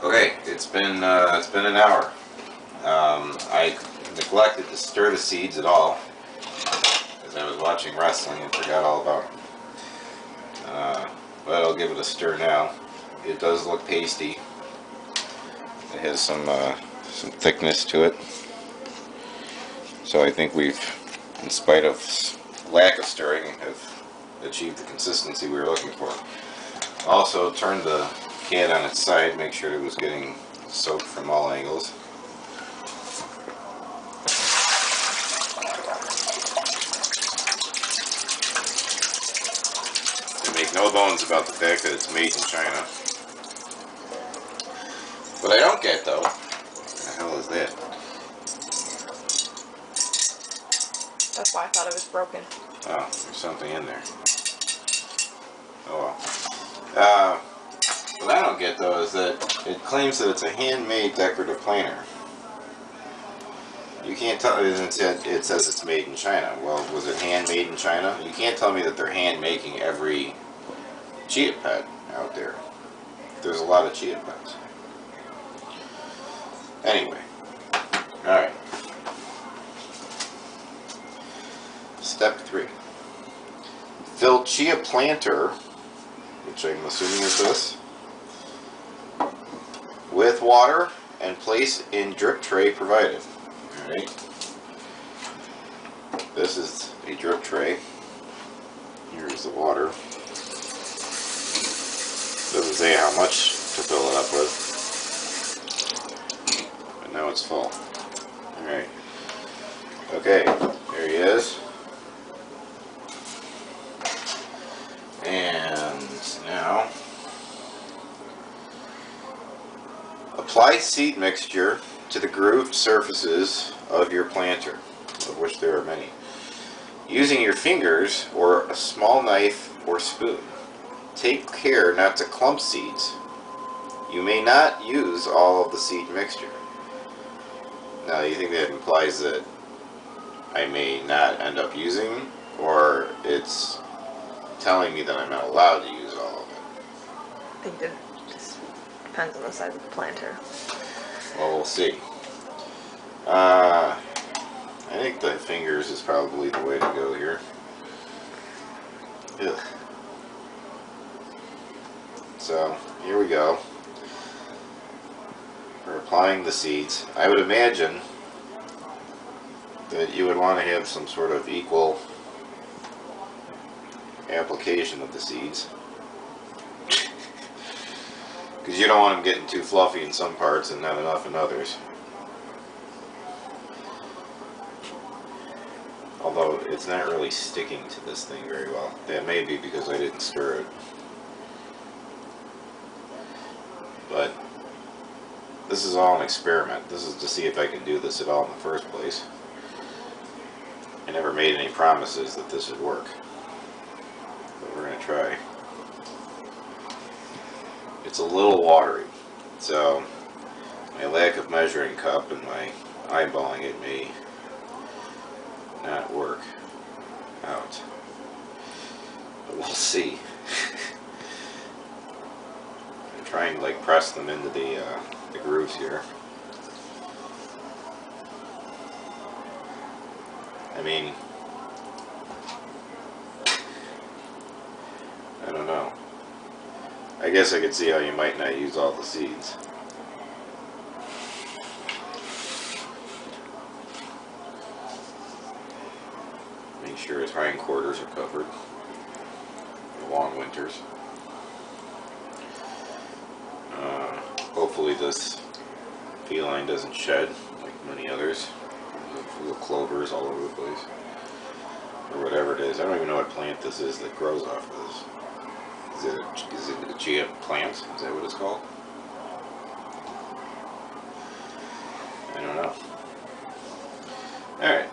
Okay, it's been an hour. I neglected to stir the seeds at all as I was watching wrestling and forgot all about them. But I'll give it a stir now. It does look pasty. It has some thickness to it. So I think we've, in spite of lack of stirring, have achieved the consistency we were looking for. Also turned the can on its side, make sure it was getting soaked from all angles. And make no bones about the fact that it's made in China. What I don't get though, what the hell is that? That's why I thought it was broken. Oh, there's something in there. Oh well. What I don't get though is that it claims that it's a handmade decorative planter. You can't tell, it says it's made in China. Well, was it handmade in China? You can't tell me that they're hand making every Chia pet out there. There's a lot of Chia pets. Anyway, alright. Step 3. Fill Chia planter, which I'm assuming is this, with water and place in drip tray provided. Alright. This is a drip tray. Here's the water. Doesn't say how much to fill it up with. But now it's full. Alright. Okay, there he is. And now apply seed mixture to the grooved surfaces of your planter, of which there are many, using your fingers or a small knife or spoon. Take care not to clump seeds. You may not use all of the seed mixture. Now, you think that implies that I may not end up using, or it's telling me that I'm not allowed to use all of it? I think it just depends on the size of the planter. Well, we'll see. I think the fingers is probably the way to go here. Ugh. So, here we go. We're applying the seeds. I would imagine that you would want to have some sort of equal application of the seeds, because you don't want them getting too fluffy in some parts and not enough in others. Although it's not really sticking to this thing very well. That may be because I didn't stir it. But this is all an experiment. This is to see if I can do this at all in the first place. I never made any promises that this would work. But we're going to try. It's a little watery, so my lack of measuring cup and my eyeballing it may not work out. But we'll see. I'm trying to like press them into the grooves here. I mean, I don't know. I guess I could see how you might not use all the seeds. Make sure his hindquarters are covered. The long winters. Hopefully this feline doesn't shed like many others. Little clovers all over the place. Or whatever it is. I don't even know what plant this is that grows off of this. Is it a Chia plant? Is that what it's called? I don't know. Alright.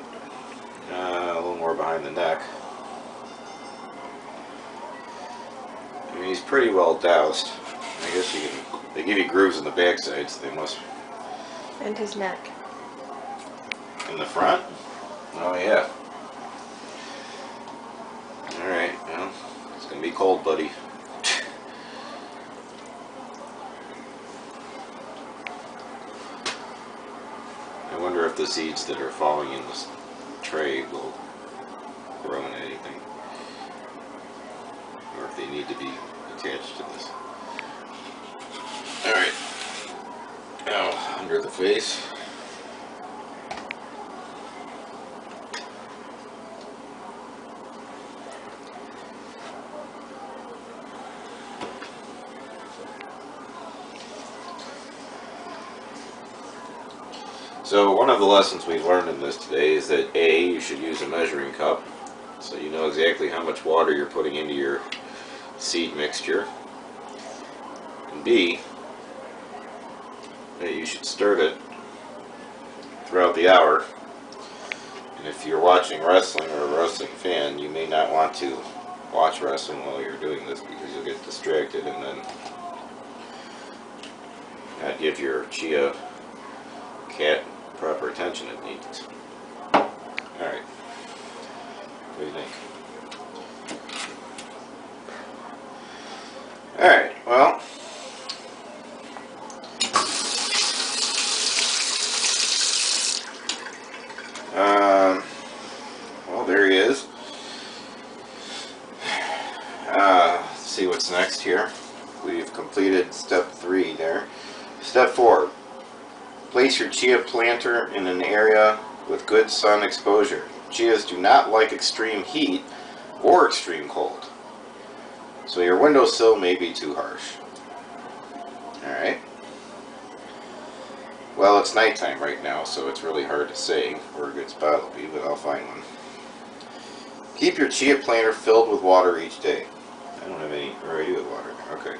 A little more behind the neck. I mean, he's pretty well doused. I guess you can... They give you grooves in the backside, so they must... And his neck. In the front? Oh, yeah. Alright, well, it's gonna be cold, buddy. wonder if the seeds that are falling in this tray will grow into anything, or if they need to be attached to this. Alright, now under the face. So one of the lessons we've learned in this today is that A, you should use a measuring cup so you know exactly how much water you're putting into your seed mixture. And B, that you should stir it throughout the hour. And if you're watching wrestling or a wrestling fan, you may not want to watch wrestling while you're doing this because you'll get distracted and then not give your Chia cat proper attention it needs. Alright. What do you think? Alright, well, there he is. Let's see what's next here. We've completed step 3 there. Step 4. Place your Chia planter in an area with good sun exposure. Chias do not like extreme heat or extreme cold, so your windowsill may be too harsh. Alright. Well, it's nighttime right now, so it's really hard to say where a good spot will be, but I'll find one. Keep your Chia planter filled with water each day. I don't have any idea with water. Okay.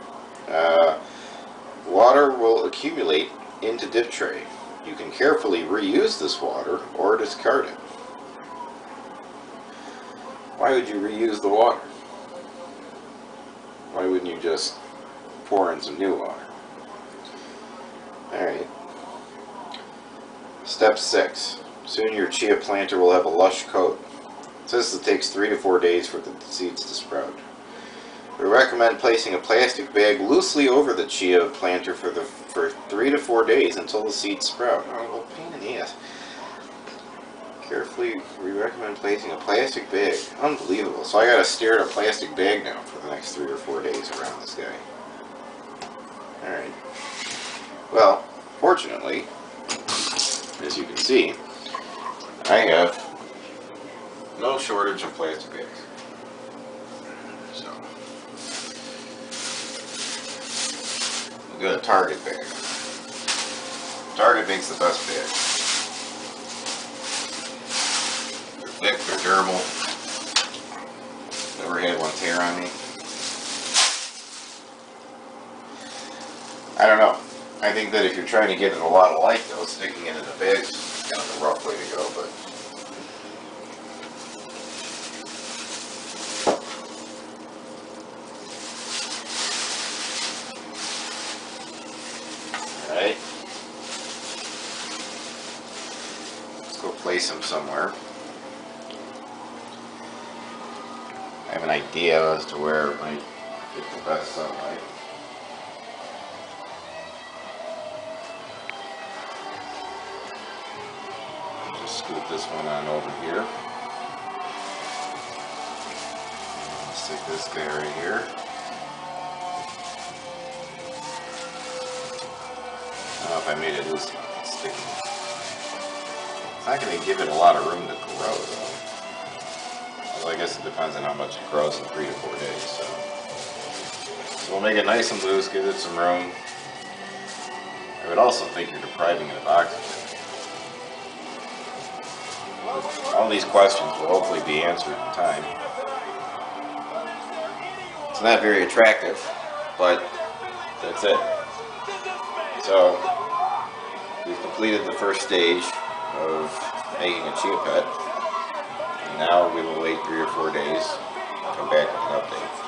Water will accumulate into dip tray. You can carefully reuse this water or discard it. Why would you reuse the water? Why wouldn't you just pour in some new water? Alright. Step 6. Soon your Chia planter will have a lush coat. It says it takes 3 to 4 days for the seeds to sprout. We recommend placing a plastic bag loosely over the Chia planter for 3 to 4 days until the seeds sprout. Oh, well, pain in the ass. Carefully, we recommend placing a plastic bag. Unbelievable. So I gotta stare at a plastic bag now for the next 3 or 4 days around this guy. Alright. Well, fortunately, as you can see, I have no shortage of plastic bags. So, we'll get a Target bag. Target makes the best bag. They're thick, they're durable. Never had one tear on me. I don't know. I think that if you're trying to get in a lot of light, though, sticking it in a bag is kind of a rough way to go, but alright. Let's go place them somewhere. I have an idea as to where it might get the best sunlight. Scoot this one on over here. Stick this guy right here. I don't know if I made it loose enough. It's sticking. It's not going to give it a lot of room to grow, though. Well, I guess it depends on how much it grows in 3 to 4 days. So we'll make it nice and loose, give it some room. I would also think you're depriving it of oxygen. All these questions will hopefully be answered in time. It's not very attractive, but that's it. So, we've completed the first stage of making a Chia pet. And now we will wait 3 or 4 days and come back with an update.